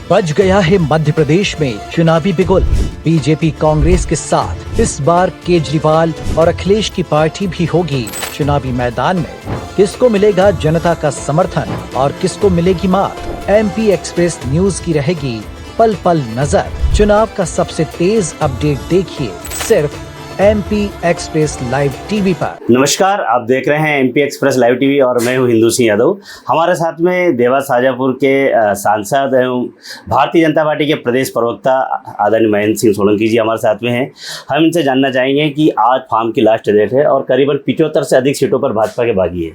बज गया है मध्य प्रदेश में चुनावी बिगुल। बीजेपी कांग्रेस के साथ इस बार केजरीवाल और अखिलेश की पार्टी भी होगी चुनावी मैदान में। किसको मिलेगा जनता का समर्थन और किसको मिलेगी मात? एमपी एक्सप्रेस न्यूज की रहेगी पल पल नजर। चुनाव का सबसे तेज अपडेट देखिए सिर्फ एमपी एक्सप्रेस लाइव टीवी पर। नमस्कार, आप देख रहे हैं एमपी एक्सप्रेस लाइव टीवी और मैं हूं हिंदू सिंह यादव। हमारे साथ में देवास शाजापुर के सांसद एवं भारतीय जनता पार्टी के प्रदेश प्रवक्ता आदरणीय महेंद्र सिंह सोलंकी जी हमारे साथ में हैं। हम इनसे जानना चाहेंगे कि आज फॉर्म की लास्ट डेट है और करीबन 75 से अधिक सीटों पर भाजपा के बागी है।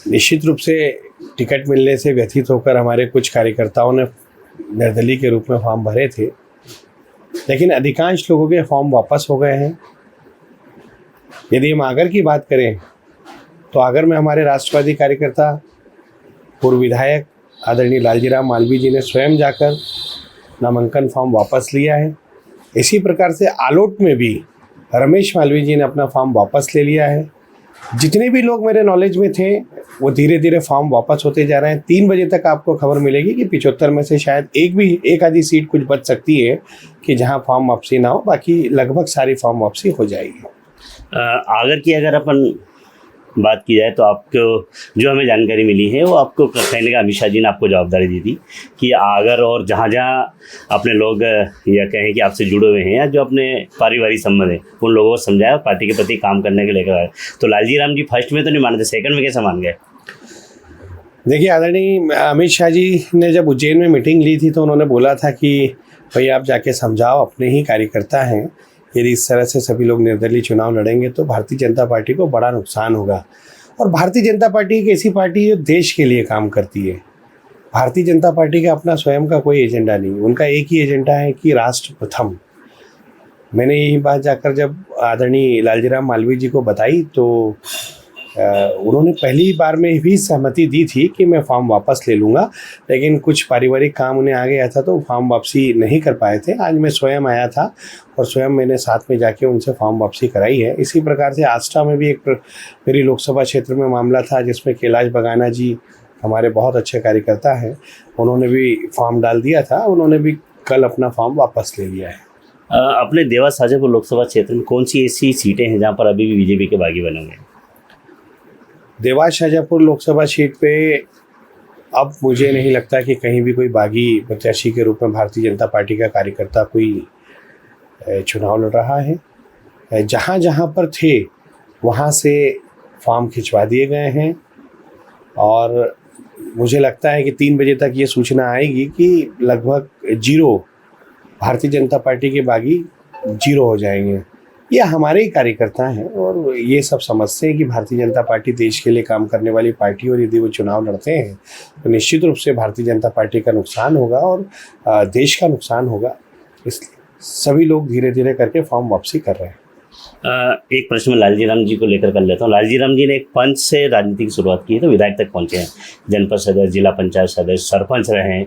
निश्चित रूप से टिकट मिलने से व्यथित होकर हमारे कुछ कार्यकर्ताओं ने निर्दलीय के रूप में फॉर्म भरे थे, लेकिन अधिकांश लोगों के फॉर्म वापस हो गए हैं। यदि हम आगर की बात करें तो आगर में हमारे राष्ट्रवादी कार्यकर्ता पूर्व विधायक आदरणीय लालजीराम मालवीय जी ने स्वयं जाकर नामांकन फॉर्म वापस लिया है। इसी प्रकार से आलोट में भी रमेश मालवीय जी ने अपना फॉर्म वापस ले लिया है। जितने भी लोग मेरे नॉलेज में थे वो धीरे धीरे फॉर्म वापस होते जा रहे हैं। 3 बजे तक आपको खबर मिलेगी कि 75 में से शायद एक आधी सीट कुछ बच सकती है कि जहां फॉर्म वापसी ना हो, बाकी लगभग सारी फॉर्म वापसी हो जाएगी। आगर की अगर अपन बात की जाए तो आपको जो हमें जानकारी मिली है वो आपको कहने का अमित शाह जी ने आपको जवाबदारी दी थी कि आगर और जहाँ अपने लोग या कहें कि आपसे जुड़े हुए हैं या जो अपने पारिवारिक संबंध है उन लोगों को समझाया और पार्टी के प्रति काम करने के लेकर आए। तो लालजीराम जी फर्स्ट में तो नहीं माने थे, सेकंड में कैसे मान गए? देखिए, आदरणीय अमित शाह जी ने जब उज्जैन में मीटिंग ली थी तो उन्होंने बोला था कि भाई आप जाके समझाओ, अपने ही कार्यकर्ता हैं, यदि इस तरह से सभी लोग निर्दलीय चुनाव लड़ेंगे तो भारतीय जनता पार्टी को बड़ा नुकसान होगा। और भारतीय जनता पार्टी एक ऐसी पार्टी है जो देश के लिए काम करती है। भारतीय जनता पार्टी का अपना स्वयं का कोई एजेंडा नहीं, उनका एक ही एजेंडा है कि राष्ट्र प्रथम। मैंने यही बात जाकर जब आदरणीय लालजीराम मालवीय जी को बताई तो उन्होंने पहली बार में भी सहमति दी थी कि मैं फॉर्म वापस ले लूँगा, लेकिन कुछ पारिवारिक काम उन्हें आ गया था तो फॉर्म वापसी नहीं कर पाए थे। आज मैं स्वयं आया था और स्वयं मैंने साथ में जाके उनसे फॉर्म वापसी कराई है। इसी प्रकार से आष्टा में भी एक मेरी लोकसभा क्षेत्र में मामला था जिसमें कैलाश बगाना जी हमारे बहुत अच्छे कार्यकर्ता हैं, उन्होंने भी फॉर्म डाल दिया था, उन्होंने भी कल अपना फॉर्म वापस ले लिया है। अपने देवास शाजापुर लोकसभा क्षेत्र में कौन सी ऐसी सीटें हैं जहाँ पर अभी भी बीजेपी के बागी बने हुए हैं? देवास शाजापुर लोकसभा सीट पे अब मुझे नहीं लगता कि कहीं भी कोई बागी प्रत्याशी के रूप में भारतीय जनता पार्टी का कार्यकर्ता कोई चुनाव लड़ रहा है। जहाँ जहाँ पर थे वहाँ से फॉर्म खिंचवा दिए गए हैं और मुझे लगता है कि 3 बजे तक ये सूचना आएगी कि लगभग 0 भारतीय जनता पार्टी के बागी 0 हो जाएंगे। ये हमारे ही कार्यकर्ता हैं और ये सब समझते हैं कि भारतीय जनता पार्टी देश के लिए काम करने वाली पार्टी, और यदि वो चुनाव लड़ते हैं तो निश्चित रूप से भारतीय जनता पार्टी का नुकसान होगा और देश का नुकसान होगा। इसलिए सभी लोग धीरे धीरे करके फॉर्म वापसी कर रहे हैं। एक प्रश्न मैं लालजीराम जी को लेकर कर लेता हूँ। लालजीराम जी ने एक पंच से राजनीति की शुरुआत की है तो विधायक तक पहुँचे हैं, जनपद सदस्य, जिला पंचायत सदस्य, सरपंच रहे हैं।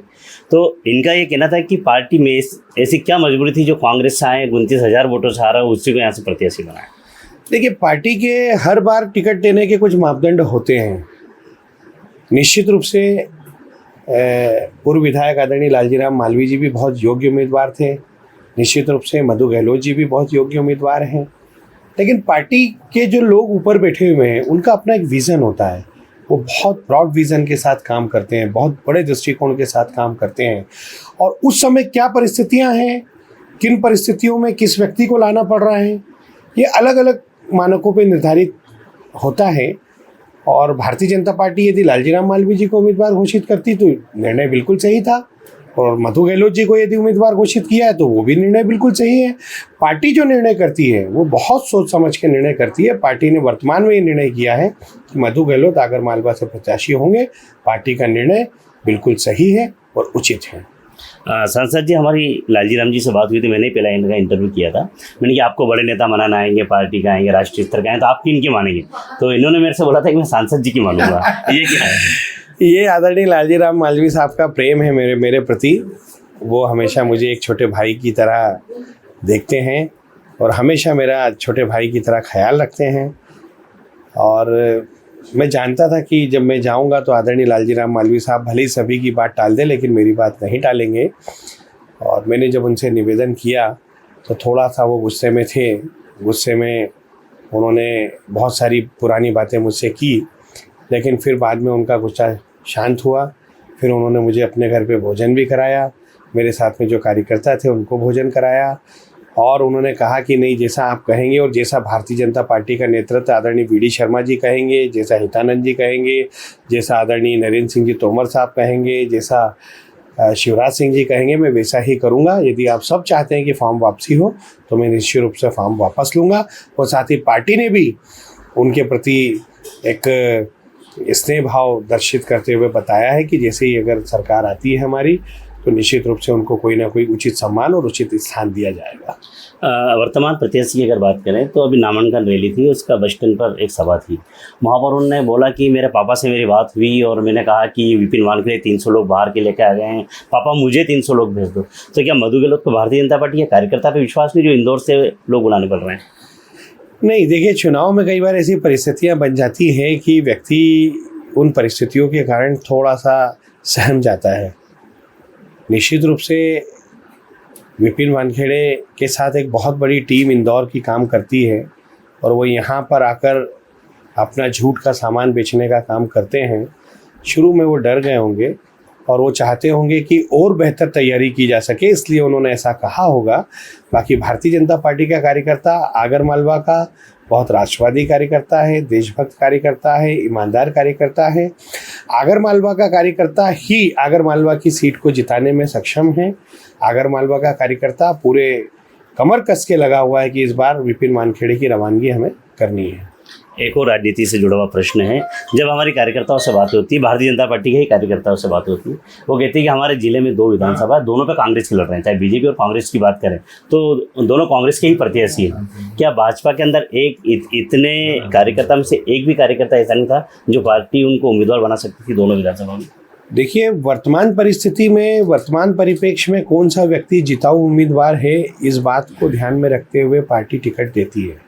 तो इनका ये कहना था कि पार्टी में ऐसी क्या मजबूरी थी जो कांग्रेस से आए 29,000 वोटों से हारा, उसी को यहाँ से प्रत्याशी बनाया? देखिए, पार्टी के हर बार टिकट देने के कुछ मापदंड होते हैं। निश्चित रूप से पूर्व विधायक आदरणीय लालजीराम मालवीय जी भी बहुत योग्य उम्मीदवार थे, निश्चित रूप से मधु गहलोत जी भी बहुत योग्य उम्मीदवार हैं, लेकिन पार्टी के जो लोग ऊपर बैठे हुए हैं उनका अपना एक विज़न होता है। वो बहुत ब्रॉड विज़न के साथ काम करते हैं, बहुत बड़े दृष्टिकोण के साथ काम करते हैं और उस समय क्या परिस्थितियां हैं, किन परिस्थितियों में किस व्यक्ति को लाना पड़ रहा है, ये अलग अलग मानकों पे निर्धारित होता है। और भारतीय जनता पार्टी यदि लालजीराम मालवीय जी को उम्मीदवार घोषित करती तो निर्णय बिल्कुल सही था, और मधु गहलोत जी को यदि उम्मीदवार घोषित किया है तो वो भी निर्णय बिल्कुल सही है। पार्टी जो निर्णय करती है वो बहुत सोच समझ के निर्णय करती है। पार्टी ने वर्तमान में ये निर्णय किया है कि मधु गहलोत आगर मालवा से प्रत्याशी होंगे। पार्टी का निर्णय बिल्कुल सही है और उचित है। सांसद जी, हमारी लालजीराम जी से बात हुई थी, मैंने पहले इनका इंटरव्यू किया था। मैंने कि आपको बड़े नेता मनाना आएंगे, पार्टी का आएंगे, राष्ट्रीय स्तर का आएंगे, तो आप किन की मानेंगे? तो इन्होंने मेरे से बोला था कि मैं सांसद जी की मानूंगा। ये क्या है? ये आदरणीय लालजीराम मालवीय साहब का प्रेम है मेरे प्रति। वो हमेशा मुझे एक छोटे भाई की तरह देखते हैं और हमेशा मेरा छोटे भाई की तरह ख्याल रखते हैं। और मैं जानता था कि जब मैं जाऊंगा तो आदरणीय लालजी राम मालवीय साहब भले ही सभी की बात टाल दें, लेकिन मेरी बात नहीं टालेंगे। और मैंने जब उनसे निवेदन किया तो थोड़ा सा वो गुस्से में थे। गुस्से में उन्होंने बहुत सारी पुरानी बातें मुझसे की, लेकिन फिर बाद में उनका गुस्सा शांत हुआ। फिर उन्होंने मुझे अपने घर पे भोजन भी कराया, मेरे साथ में जो कार्यकर्ता थे उनको भोजन कराया, और उन्होंने कहा कि नहीं, जैसा आप कहेंगे और जैसा भारतीय जनता पार्टी का नेतृत्व आदरणीय वी.डी. शर्मा जी कहेंगे, जैसा हितानंद जी कहेंगे, जैसा आदरणीय नरेंद्र सिंह जी तोमर साहब कहेंगे, जैसा शिवराज सिंह जी कहेंगे, मैं वैसा ही करूंगा। यदि आप सब चाहते हैं कि फॉर्म वापसी हो तो मैं निश्चित रूप से फॉर्म वापस लूँगा। और साथ ही पार्टी ने भी उनके प्रति एक स्नेह भाव दर्शित करते हुए बताया है कि जैसे ही अगर सरकार आती है हमारी, तो निश्चित रूप से उनको कोई ना कोई उचित सम्मान और उचित स्थान दिया जाएगा। वर्तमान प्रत्याशी की अगर बात करें तो अभी नामांकन रैली थी, उसका बस स्टैंड पर एक सभा थी। वहाँ पर उन्होंने बोला कि मेरे पापा से मेरी बात हुई और मैंने कहा कि विपिन वानखेड़े 300 लोग बाहर के लेकर आ गए हैं, पापा मुझे 300 लोग भेज दो। तो क्या मधु गहलोत को भारतीय जनता पार्टी के कार्यकर्ता पर विश्वास नहीं जो इंदौर से लोग बुलाने पड़ रहे हैं? नहीं, देखिए, चुनाव में कई बार ऐसी परिस्थितियां बन जाती हैं कि व्यक्ति उन परिस्थितियों के कारण थोड़ा सा सहम जाता है। निश्चित रूप से विपिन वानखेड़े के साथ एक बहुत बड़ी टीम इंदौर की काम करती है, और वो यहाँ पर आकर अपना झूठ का सामान बेचने का काम करते हैं। शुरू में वो डर गए होंगे और वो चाहते होंगे कि और बेहतर तैयारी की जा सके, इसलिए उन्होंने ऐसा कहा होगा। बाकी भारतीय जनता पार्टी का कार्यकर्ता आगर मालवा का बहुत राष्ट्रवादी कार्यकर्ता है, देशभक्त कार्यकर्ता है, ईमानदार कार्यकर्ता है। आगर मालवा का कार्यकर्ता ही आगर मालवा की सीट को जिताने में सक्षम है। आगर मालवा का कार्यकर्ता पूरे कमर कस के लगा हुआ है कि इस बार विपिन वानखेड़े की रवानगी हमें करनी है। एक और राजनीति से जुड़ा हुआ प्रश्न है। जब हमारी कार्यकर्ताओं से बात होती है, भारतीय जनता पार्टी के ही कार्यकर्ताओं से बात होती है, वो कहते हैं कि हमारे जिले में 2 विधानसभा, दोनों पे कांग्रेस के लड़ रहे हैं। चाहे बीजेपी और कांग्रेस की बात करें तो दोनों कांग्रेस के ही प्रत्याशी हैं। क्या भाजपा के अंदर इतने कार्यकर्ता में से एक भी कार्यकर्ता ऐसा नहीं था जो पार्टी उनको उम्मीदवार बना सकती थी दोनों विधानसभा में? देखिए, वर्तमान परिस्थिति में, वर्तमान परिप्रेक्ष्य में कौन सा व्यक्ति जिताऊ उम्मीदवार है, इस बात को ध्यान में रखते हुए पार्टी टिकट देती है।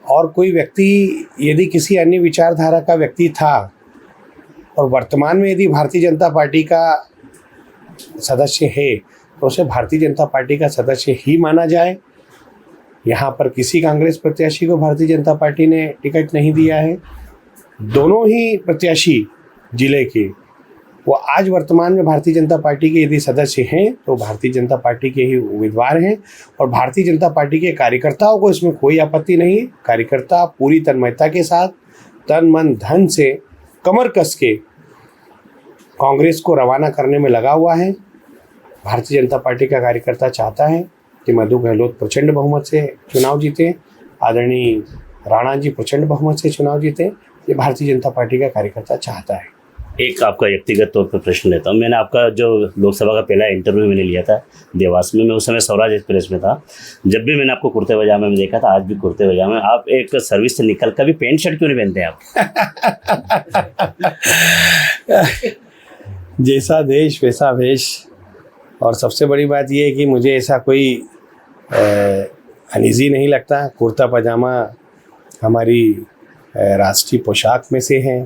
और कोई व्यक्ति यदि किसी अन्य विचारधारा का व्यक्ति था और वर्तमान में यदि भारतीय जनता पार्टी का सदस्य है, तो उसे भारतीय जनता पार्टी का सदस्य ही माना जाए। यहाँ पर किसी कांग्रेस प्रत्याशी को भारतीय जनता पार्टी ने टिकट नहीं दिया है। दोनों ही प्रत्याशी जिले के वो आज वर्तमान में भारतीय जनता पार्टी के यदि सदस्य हैं तो भारतीय जनता पार्टी के ही उम्मीदवार हैं, और भारतीय जनता पार्टी के कार्यकर्ताओं को इसमें कोई आपत्ति नहीं। कार्यकर्ता पूरी तन्मयता के साथ, तन मन धन से, कमर कस के कांग्रेस को रवाना करने में लगा हुआ है। भारतीय जनता पार्टी का कार्यकर्ता चाहता है कि मधु गहलोत प्रचंड बहुमत से चुनाव जीते, आदरणीय राणा जी प्रचंड बहुमत से चुनाव जीते। ये भारतीय जनता पार्टी का कार्यकर्ता चाहता है। एक आपका व्यक्तिगत तौर पर प्रश्न लेता हूँ। मैंने आपका जो लोकसभा का पहला इंटरव्यू मैंने लिया था देवास में, मैं उस समय स्वराज एक्सप्रेस में था। जब भी मैंने आपको कुर्ते पजामे में देखा था, आज भी कुर्ते पजामे में, आप एक सर्विस से निकल कभी पैंट शर्ट क्यों नहीं पहनते आप? जैसा देश वैसा वेश। और सबसे बड़ी बात यह है कि मुझे ऐसा कोई अनईजी नहीं लगता। कुर्ता पजामा हमारी राष्ट्रीय पोशाक में से है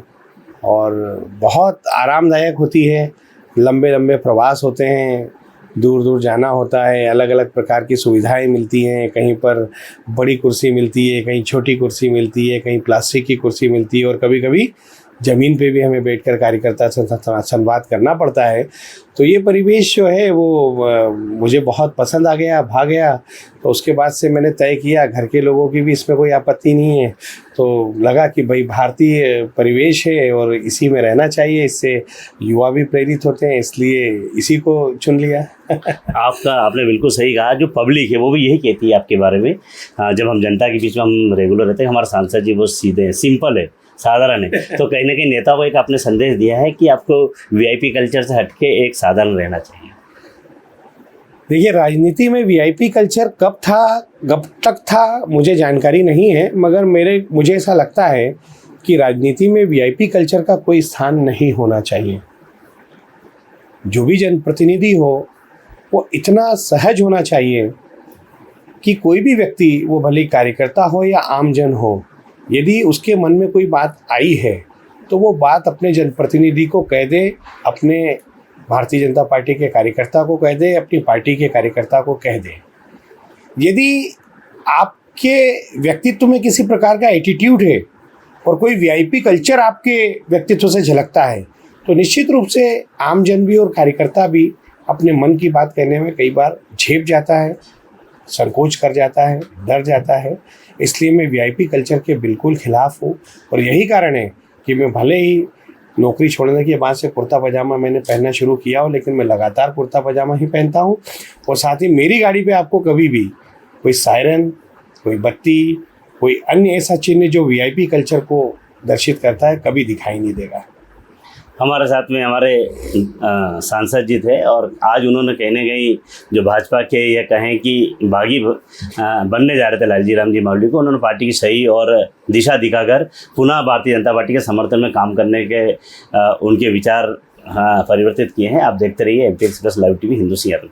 और बहुत आरामदायक होती है। लंबे लंबे प्रवास होते हैं, दूर दूर जाना होता है, अलग अलग प्रकार की सुविधाएं मिलती हैं। कहीं पर बड़ी कुर्सी मिलती है, कहीं छोटी कुर्सी मिलती है, कहीं प्लास्टिक की कुर्सी मिलती है, और कभी कभी ज़मीन पे भी हमें बैठकर कार्यकर्ता से संवाद करना पड़ता है। तो ये परिवेश जो है वो मुझे बहुत पसंद आ गया, भा गया। तो उसके बाद से मैंने तय किया, घर के लोगों की भी इसमें कोई आपत्ति नहीं है, तो लगा कि भाई भारतीय परिवेश है और इसी में रहना चाहिए, इससे युवा भी प्रेरित होते हैं, इसलिए इसी को चुन लिया। आपने बिल्कुल सही कहा। जो पब्लिक है वो भी यही कहती है आपके बारे में। जब हम जनता के बीच में हम रेगुलर रहते हैं, हमारे सांसद जी वो सीधे हैं, सिंपल है, साधारण है। तो कहीं ना कहीं नेता को एक आपने संदेश दिया है कि आपको वीआईपी कल्चर से हटके एक साधारण रहना चाहिए। देखिए, राजनीति में वीआईपी कल्चर कब तक था मुझे जानकारी नहीं है, मगर मुझे ऐसा लगता है कि राजनीति में वीआईपी कल्चर का कोई स्थान नहीं होना चाहिए। जो भी जनप्रतिनिधि हो वो इतना सहज होना चाहिए कि कोई भी व्यक्ति, वो भले कार्यकर्ता हो या आमजन हो, यदि उसके मन में कोई बात आई है तो वो बात अपने जनप्रतिनिधि को कह दे, अपने भारतीय जनता पार्टी के कार्यकर्ता को कह दे, अपनी पार्टी के कार्यकर्ता को कह दे। यदि आपके व्यक्तित्व में किसी प्रकार का एटीट्यूड है और कोई वीआईपी कल्चर आपके व्यक्तित्व से झलकता है तो निश्चित रूप से आमजन भी और कार्यकर्ता भी अपने मन की बात कहने में कई बार झेप जाता है, संकोच कर जाता है, डर जाता है। इसलिए मैं वीआईपी कल्चर के बिल्कुल खिलाफ हूँ और यही कारण है कि मैं भले ही नौकरी छोड़ने के बाद से कुर्ता पजामा मैंने पहनना शुरू किया हो, लेकिन मैं लगातार कुर्ता पजामा ही पहनता हूँ। और साथ ही मेरी गाड़ी पे आपको कभी भी कोई सायरन, कोई बत्ती, कोई अन्य ऐसा चिन्ह जो वीआईपी कल्चर को दर्शित करता है कभी दिखाई नहीं देगा। हमारे साथ में हमारे सांसद जी थे और आज उन्होंने कहने गई जो भाजपा के या कहें कि बागी बनने जा रहे थे लालजी राम जी मालवीय को, उन्होंने पार्टी की सही और दिशा दिखाकर पुनः भारतीय जनता पार्टी के समर्थन में काम करने के उनके विचार परिवर्तित किए हैं। आप देखते रहिए MP express live TV Hindu सियार।